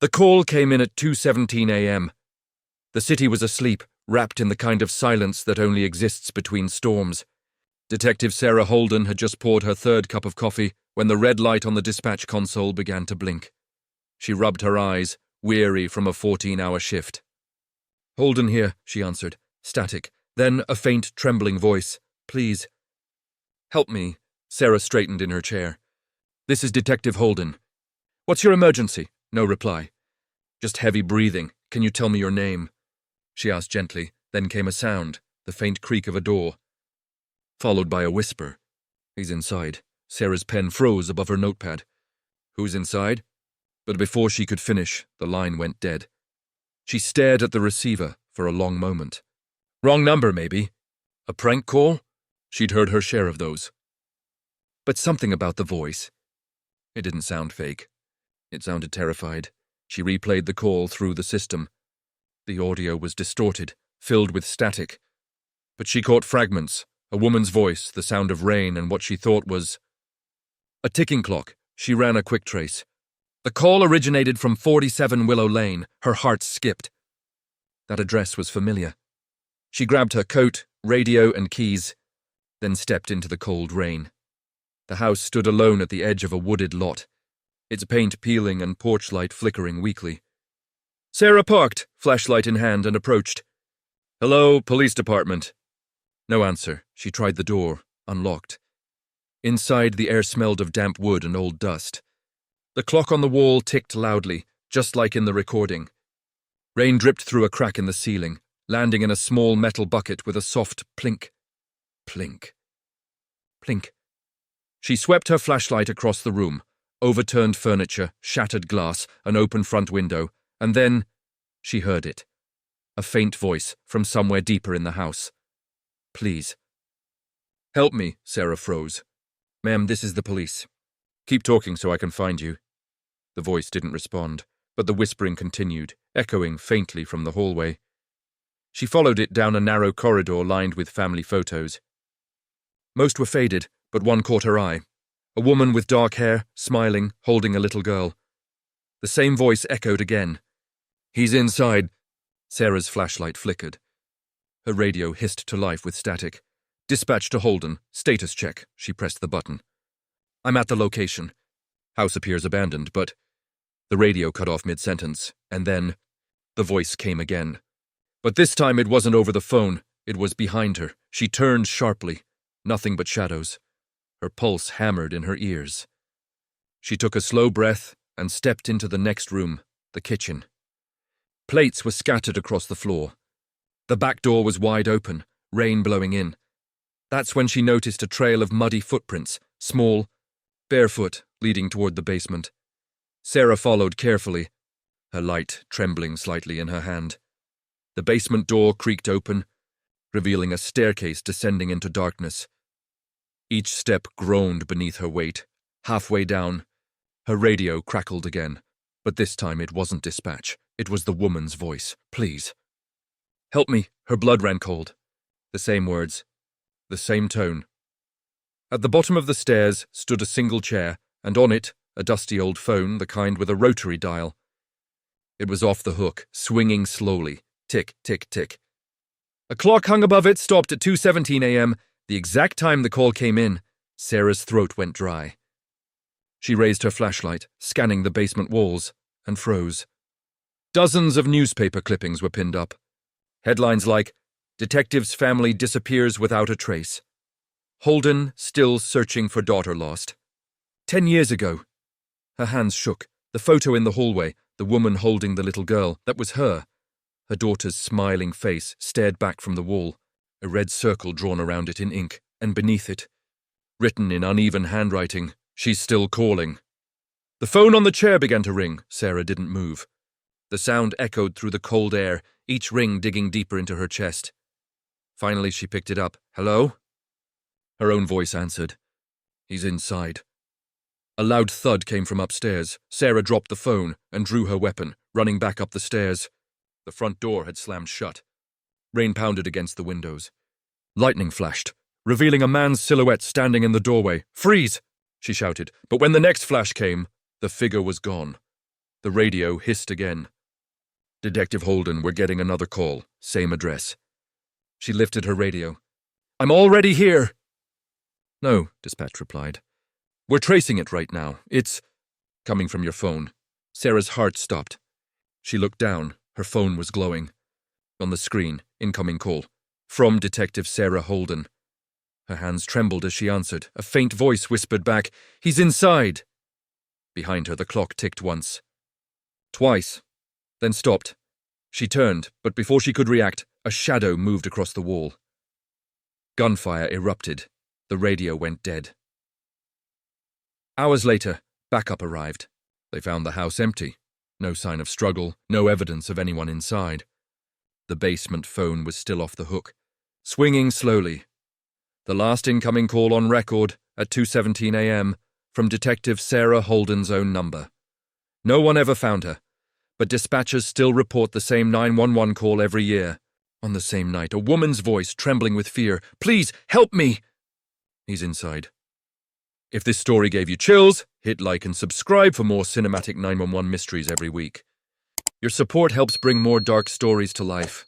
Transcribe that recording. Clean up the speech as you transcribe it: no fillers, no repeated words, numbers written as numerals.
The call came in at 2:17 a.m. The city was asleep, wrapped in the kind of silence that only exists between storms. Detective Sarah Holden had just poured her third cup of coffee when the red light on the dispatch console began to blink. She rubbed her eyes, weary from a 14-hour shift. "Holden here," she answered, static. Then a faint, trembling voice. "Please." "Help me." Sarah straightened in her chair. "This is Detective Holden." "What's your emergency?" No reply. "Just heavy breathing. Can you tell me your name?" She asked gently. Then came a sound, the faint creak of a door, followed by a whisper. "He's inside." Sarah's pen froze above her notepad. "Who's inside?" But before she could finish, the line went dead. She stared at the receiver for a long moment. Wrong number, maybe. A prank call? She'd heard her share of those. But something about the voice. It didn't sound fake. It sounded terrified. She replayed the call through the system. The audio was distorted, filled with static. But she caught fragments, a woman's voice, the sound of rain, and what she thought was a ticking clock. She ran a quick trace. The call originated from 47 Willow Lane. Her heart skipped. That address was familiar. She grabbed her coat, radio, and keys, then stepped into the cold rain. The house stood alone at the edge of a wooded lot, its paint peeling and porch light flickering weakly. Sarah parked, flashlight in hand, and approached. "Hello, police department." No answer. She tried the door, unlocked. Inside, the air smelled of damp wood and old dust. The clock on the wall ticked loudly, just like in the recording. Rain dripped through a crack in the ceiling, landing in a small metal bucket with a soft plink. Plink. Plink. She swept her flashlight across the room, overturned furniture, shattered glass, an open front window, and then she heard it. A faint voice from somewhere deeper in the house. "Please." "Help me," Sarah froze. "Ma'am, this is the police. Keep talking so I can find you." The voice didn't respond, but the whispering continued, echoing faintly from the hallway. She followed it down a narrow corridor lined with family photos. Most were faded, but one caught her eye. A woman with dark hair, smiling, holding a little girl. The same voice echoed again. "He's inside." Sarah's flashlight flickered. Her radio hissed to life with static. "Dispatch to Holden. Status check." She pressed the button. "I'm at the location. House appears abandoned, but..." The radio cut off mid-sentence, and then the voice came again. But this time it wasn't over the phone. It was behind her. She turned sharply. Nothing but shadows. Her pulse hammered in her ears. She took a slow breath and stepped into the next room, the kitchen. Plates were scattered across the floor. The back door was wide open, rain blowing in. That's when she noticed a trail of muddy footprints, small, barefoot, leading toward the basement. Sarah followed carefully, her light trembling slightly in her hand. The basement door creaked open, revealing a staircase descending into darkness. Each step groaned beneath her weight. Halfway down, her radio crackled again, but this time it wasn't dispatch. It was the woman's voice. "Please." "Help me." Her blood ran cold. The same words, the same tone. At the bottom of the stairs stood a single chair, and on it, a dusty old phone, the kind with a rotary dial. It was off the hook, swinging slowly. Tick, tick, tick. A clock hung above it stopped at 2:17 a.m., the exact time the call came in. Sarah's throat went dry. She raised her flashlight, scanning the basement walls, and froze. Dozens of newspaper clippings were pinned up. Headlines like, "Detective's family disappears without a trace." "Holden still searching for daughter lost." 10 years ago. Her hands shook. The photo in the hallway, the woman holding the little girl, that was her. Her daughter's smiling face stared back from the wall, a red circle drawn around it in ink, and beneath it, written in uneven handwriting, "She's still calling." The phone on the chair began to ring. Sarah didn't move. The sound echoed through the cold air, each ring digging deeper into her chest. Finally, she picked it up. "Hello?" Her own voice answered. "He's inside." A loud thud came from upstairs. Sarah dropped the phone and drew her weapon, running back up the stairs. The front door had slammed shut. Rain pounded against the windows. Lightning flashed, revealing a man's silhouette standing in the doorway. "Freeze!" she shouted, but when the next flash came, the figure was gone. The radio hissed again. Detective Holden, we're getting another call. Same address. She lifted her radio. I'm already here! No, dispatch replied. We're tracing it right now. It's coming from your phone. Sarah's heart stopped. She looked down. Her phone was glowing. On the screen, incoming call. From Detective Sarah Holden. Her hands trembled as she answered. A faint voice whispered back, He's inside! Behind her, the clock ticked once. Twice. Then stopped. She turned, but before she could react, a shadow moved across the wall. Gunfire erupted. The radio went dead. Hours later, backup arrived. They found the house empty. No sign of struggle, no evidence of anyone inside. The basement phone was still off the hook, swinging slowly. The last incoming call on record at 2:17 a.m. from Detective Sarah Holden's own number. No one ever found her, but dispatchers still report the same 911 call every year. On the same night, a woman's voice trembling with fear. Please, help me! He's inside. If this story gave you chills, hit like and subscribe for more cinematic 911 mysteries every week. Your support helps bring more dark stories to life.